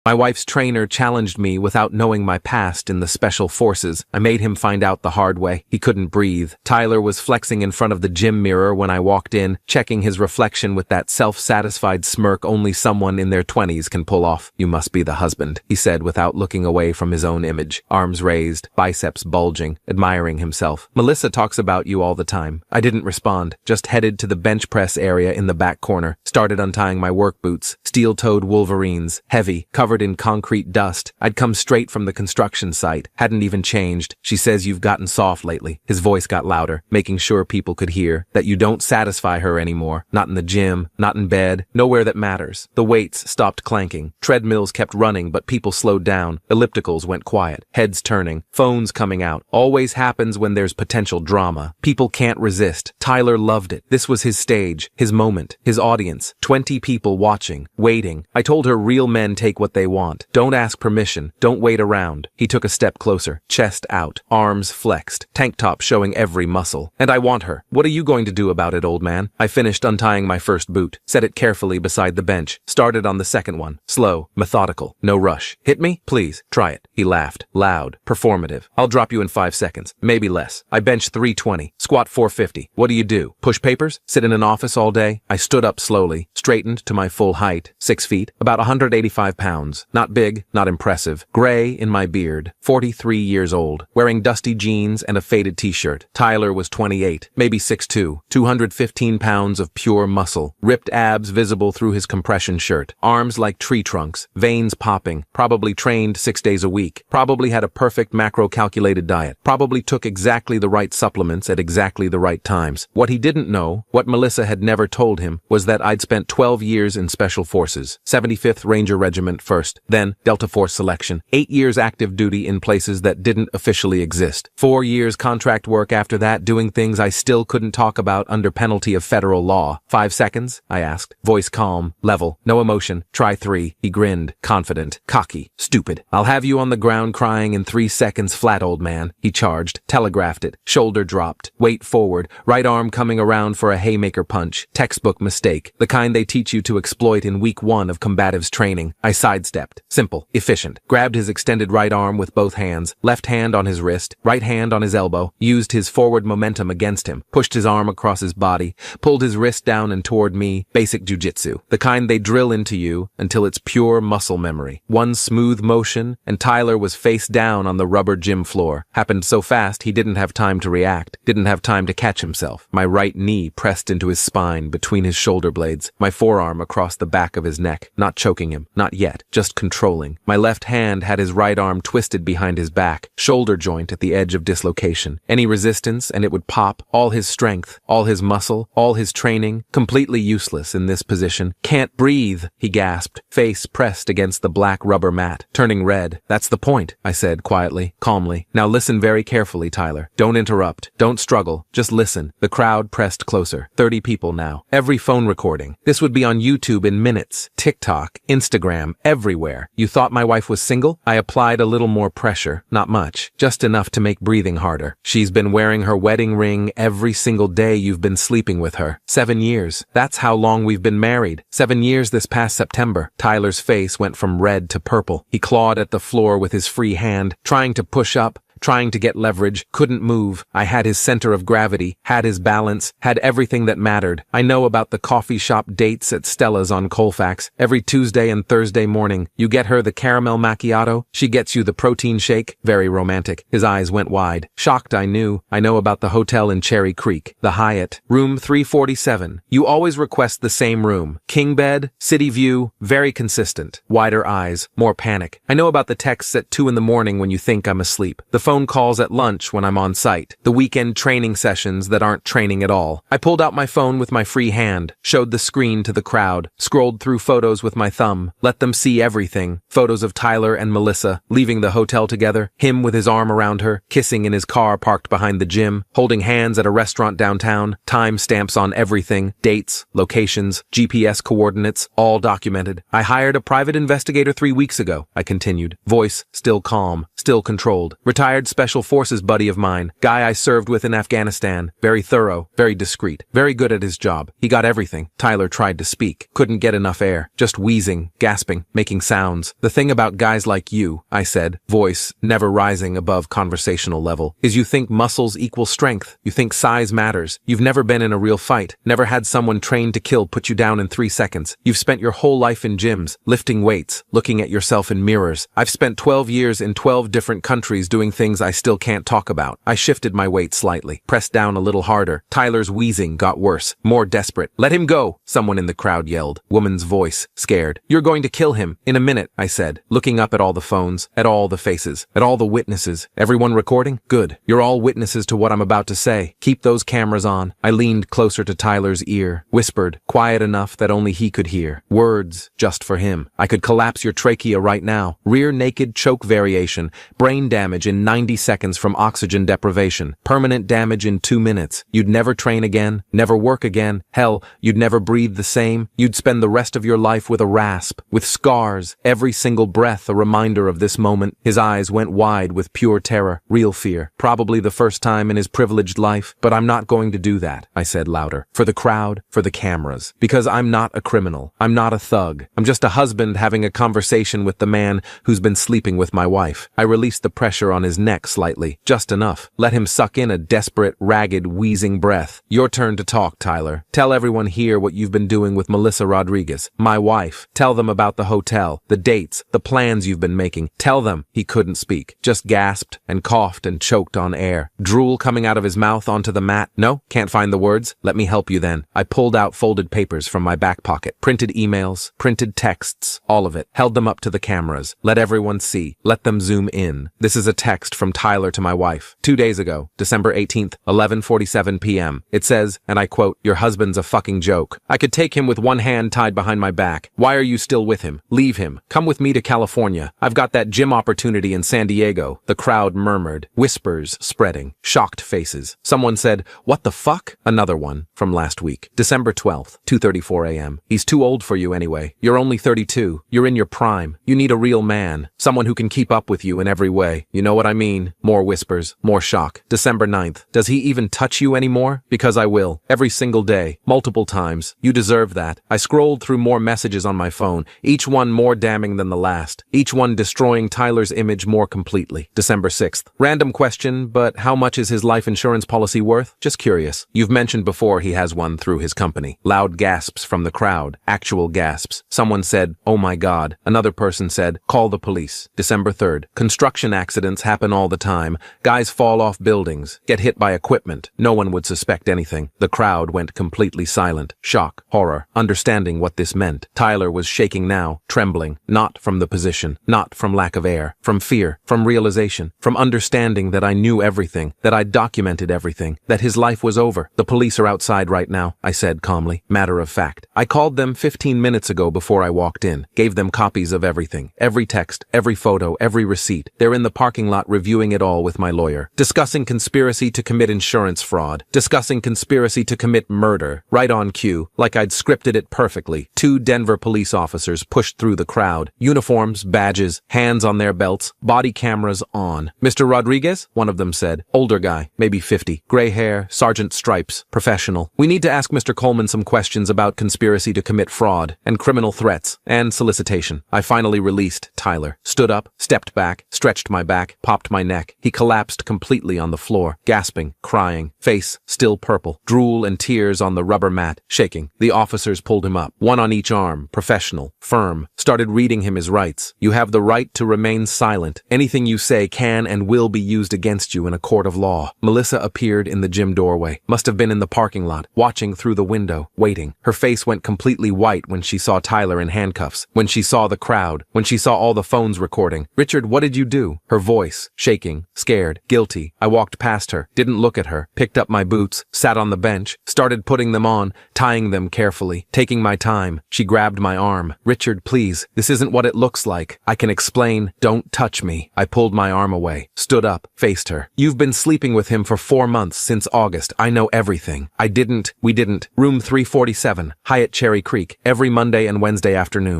My wife's trainer challenged me without knowing my past in the special forces. I made him find out the hard way. He couldn't breathe. Tyler was flexing in front of the gym mirror when I walked in, checking his reflection with that self-satisfied smirk only someone in their 20s can pull off. "You must be the husband," he said without looking away from his own image. Arms raised, biceps bulging, admiring himself. "Melissa talks about you all the time." I didn't respond, just headed to the bench press area in the back corner, started untying my work boots, steel-toed Wolverines, heavy, covered in concrete dust. I'd come straight from the construction site, hadn't even changed. "She says you've gotten soft lately." His voice got louder, making sure people could hear, "that you don't satisfy her anymore. Not in the gym, not in bed, nowhere that matters." The weights stopped clanking. Treadmills kept running, but people slowed down. Ellipticals went quiet, heads turning, phones coming out. Always happens when there's potential drama. People can't resist. Tyler loved it. This was his stage, his moment, his audience. 20 people watching, waiting. I told her real men take what they want. Don't ask permission. Don't wait around. He took a step closer, chest out, arms flexed, tank top showing every muscle. "And I want her. What are you going to do about it, old man?" I finished untying my first boot, set it carefully beside the bench, started on the second one, slow, methodical, no rush. "Hit me? Please, try it." He laughed, loud, performative. "I'll drop you in 5 seconds, maybe less." I benched 320, squat 450. "What do you do? Push papers? Sit in an office all day?" I stood up slowly, straightened to my full height, 6 feet, about 185 pounds. Not big, not impressive. Gray in my beard, 43 years old, wearing dusty jeans and a faded t-shirt. Tyler was 28, maybe 6'2", 215 pounds of pure muscle, ripped abs visible through his compression shirt, arms like tree trunks, veins popping, probably trained 6 days a week, probably had a perfect macro-calculated diet, probably took exactly the right supplements at exactly the right times. What he didn't know, what Melissa had never told him, was that I'd spent 12 years in Special Forces, 75th Ranger Regiment first, then Delta Force selection, 8 years active duty in places that didn't officially exist, 4 years contract work after that doing things I still couldn't talk about under penalty of federal law. 5 seconds? I asked, voice calm, level, no emotion. Try 3. He grinned, confident, cocky, stupid. "I'll have you on the ground crying in 3 seconds flat, old man." He charged, telegraphed it, shoulder dropped, weight forward, right arm coming around for a haymaker punch, textbook mistake, the kind they teach you to exploit in week 1 of combatives training. I sidestepped. Simple, efficient. Grabbed his extended right arm with both hands, left hand on his wrist, right hand on his elbow, used his forward momentum against him, pushed his arm across his body, pulled his wrist down and toward me. Basic jujitsu. The kind they drill into you until it's pure muscle memory. One smooth motion, and Tyler was face down on the rubber gym floor. Happened so fast he didn't have time to react, didn't have time to catch himself. My right knee pressed into his spine between his shoulder blades, my forearm across the back of his neck, not choking him, not yet, just controlling. My left hand had his right arm twisted behind his back, shoulder joint at the edge of dislocation. Any resistance and it would pop. All his strength, all his muscle, all his training, completely useless in this position. "Can't breathe," he gasped, face pressed against the black rubber mat, turning red. "That's the point," I said quietly, calmly. "Now listen very carefully, Tyler. Don't interrupt. Don't struggle. Just listen." The crowd pressed closer. 30 people now. Every phone recording. This would be on YouTube in minutes. TikTok, Instagram, everywhere. "You thought my wife was single?" I applied a little more pressure, not much, just enough to make breathing harder. "She's been wearing her wedding ring every single day you've been sleeping with her. 7 years. That's how long we've been married. 7 years this past September." Tyler's face went from red to purple. He clawed at the floor with his free hand, trying to push up, trying to get leverage, couldn't move. I had his center of gravity, had his balance, had everything that mattered. I know about the coffee shop dates at Stella's on Colfax. Every Tuesday and Thursday morning, you get her the caramel macchiato, she gets you the protein shake. Very romantic. His eyes went wide. Shocked, I knew. I know about the hotel in Cherry Creek, the Hyatt, room 347. You always request the same room. King bed, city view, very consistent. Wider eyes, more panic. I know about the texts at 2 in the morning when you think I'm asleep. The phone calls at lunch when I'm on site. The weekend training sessions that aren't training at all. I pulled out my phone with my free hand, showed the screen to the crowd, scrolled through photos with my thumb, let them see everything. Photos of Tyler and Melissa, leaving the hotel together, him with his arm around her, kissing in his car parked behind the gym, holding hands at a restaurant downtown, time stamps on everything, dates, locations, GPS coordinates, all documented. I hired a private investigator 3 weeks ago, I continued, voice still calm, still controlled. Retired retired special forces buddy of mine, guy I served with in Afghanistan. Very thorough, very discreet, very good at his job. He got everything. Tyler tried to speak. Couldn't get enough air. Just wheezing, gasping, making sounds. The thing about guys like you, I said, voice never rising above conversational level, is you think muscles equal strength. You think size matters. You've never been in a real fight. Never had someone trained to kill put you down in 3 seconds. You've spent your whole life in gyms, lifting weights, looking at yourself in mirrors. I've spent 12 years in 12 different countries doing things I still can't talk about. I shifted my weight slightly, pressed down a little harder. Tyler's wheezing got worse, more desperate. Let him go, someone in the crowd yelled. Woman's voice, scared. You're going to kill him. In a minute, I said, looking up at all the phones, at all the faces, at all the witnesses. Everyone recording? Good. You're all witnesses to what I'm about to say. Keep those cameras on. I leaned closer to Tyler's ear, whispered, quiet enough that only he could hear. Words just for him. I could collapse your trachea right now. Rear naked choke variation. Brain damage in 90 seconds from oxygen deprivation. Permanent damage in 2 minutes. You'd never train again. Never work again. Hell, you'd never breathe the same. You'd spend the rest of your life with a rasp, with scars. Every single breath a reminder of this moment. His eyes went wide with pure terror. Real fear. Probably the first time in his privileged life. But I'm not going to do that, I said louder. For the crowd, for the cameras. Because I'm not a criminal. I'm not a thug. I'm just a husband having a conversation with the man who's been sleeping with my wife. I released the pressure on his neck slightly. Just enough. Let him suck in a desperate, ragged, wheezing breath. Your turn to talk, Tyler. Tell everyone here what you've been doing with Melissa Rodriguez, my wife. Tell them about the hotel, the dates, the plans you've been making. Tell them. He couldn't speak. Just gasped and coughed and choked on air. Drool coming out of his mouth onto the mat. No? Can't find the words? Let me help you then. I pulled out folded papers from my back pocket. Printed emails, printed texts, all of it. Held them up to the cameras. Let everyone see. Let them zoom in. This is a text from Tyler to my wife. 2 days ago, December 18th, 11:47 p.m. It says, and I quote, "Your husband's a fucking joke. I could take him with one hand tied behind my back. Why are you still with him? Leave him. Come with me to California. I've got that gym opportunity in San Diego." The crowd murmured. Whispers spreading. Shocked faces. Someone said, "What the fuck?" Another one from last week. December 12th, 2:34 a.m. "He's too old for you anyway. You're only 32. You're in your prime. You need a real man. Someone who can keep up with you in every way. You know what I mean?" More whispers. More shock. December 9th. "Does he even touch you anymore? Because I will. Every single day. Multiple times. You deserve that." I scrolled through more messages on my phone, each one more damning than the last. Each one destroying Tyler's image more completely. December 6th. "Random question, but how much is his life insurance policy worth? Just curious. You've mentioned before he has one through his company." Loud gasps from the crowd. Actual gasps. Someone said, "Oh my God." Another person said, "Call the police." December 3rd. "Construction accidents happen all the time. Guys fall off buildings, get hit by equipment. No one would suspect anything." The crowd went completely silent. Shock, horror, understanding what this meant. Tyler was shaking now, trembling, not from the position, not from lack of air, from fear, from realization, from understanding that I knew everything, that I documented everything, that his life was over. "The police are outside right now," I said calmly, matter of fact. "I called them 15 minutes ago before I walked in, gave them copies of everything, every text, every photo, every receipt. They're in the parking lot reviewing it all with my lawyer, discussing conspiracy to commit insurance fraud, discussing conspiracy to commit murder, right on cue, like I'd scripted it perfectly. 2 Denver police officers pushed through the crowd, uniforms, badges, hands on their belts, body cameras on. "Mr. Rodriguez?" one of them said. Older guy, maybe 50, gray hair, sergeant stripes, professional. "We need to ask Mr. Coleman some questions about conspiracy to commit fraud, and criminal threats, and solicitation." I finally released Tyler. Stood up, stepped back, stretched my back, popped my neck. He collapsed completely on the floor, gasping, crying, face still purple, drool and tears on the rubber mat, shaking. The officers pulled him up, one on each arm, professional, firm, started reading him his rights. "You have the right to remain silent. Anything you say can and will be used against you in a court of law." Melissa appeared in the gym doorway, must have been in the parking lot, watching through the window, waiting. Her face went completely white when she saw Tyler in handcuffs, when she saw the crowd, when she saw all the phones recording. "Richard, what did you do?" Her voice, shaking, scared, guilty. I walked past her, didn't look at her, picked up my boots, sat on the bench, started putting them on, tying them carefully, taking my time. She grabbed my arm. "Richard, please, this isn't what it looks like. I can explain. Don't touch me." I pulled my arm away, stood up, faced her. "You've been sleeping with him for 4 months since August. I know everything." We didn't. Room 347, Hyatt Cherry Creek, every Monday and Wednesday afternoon.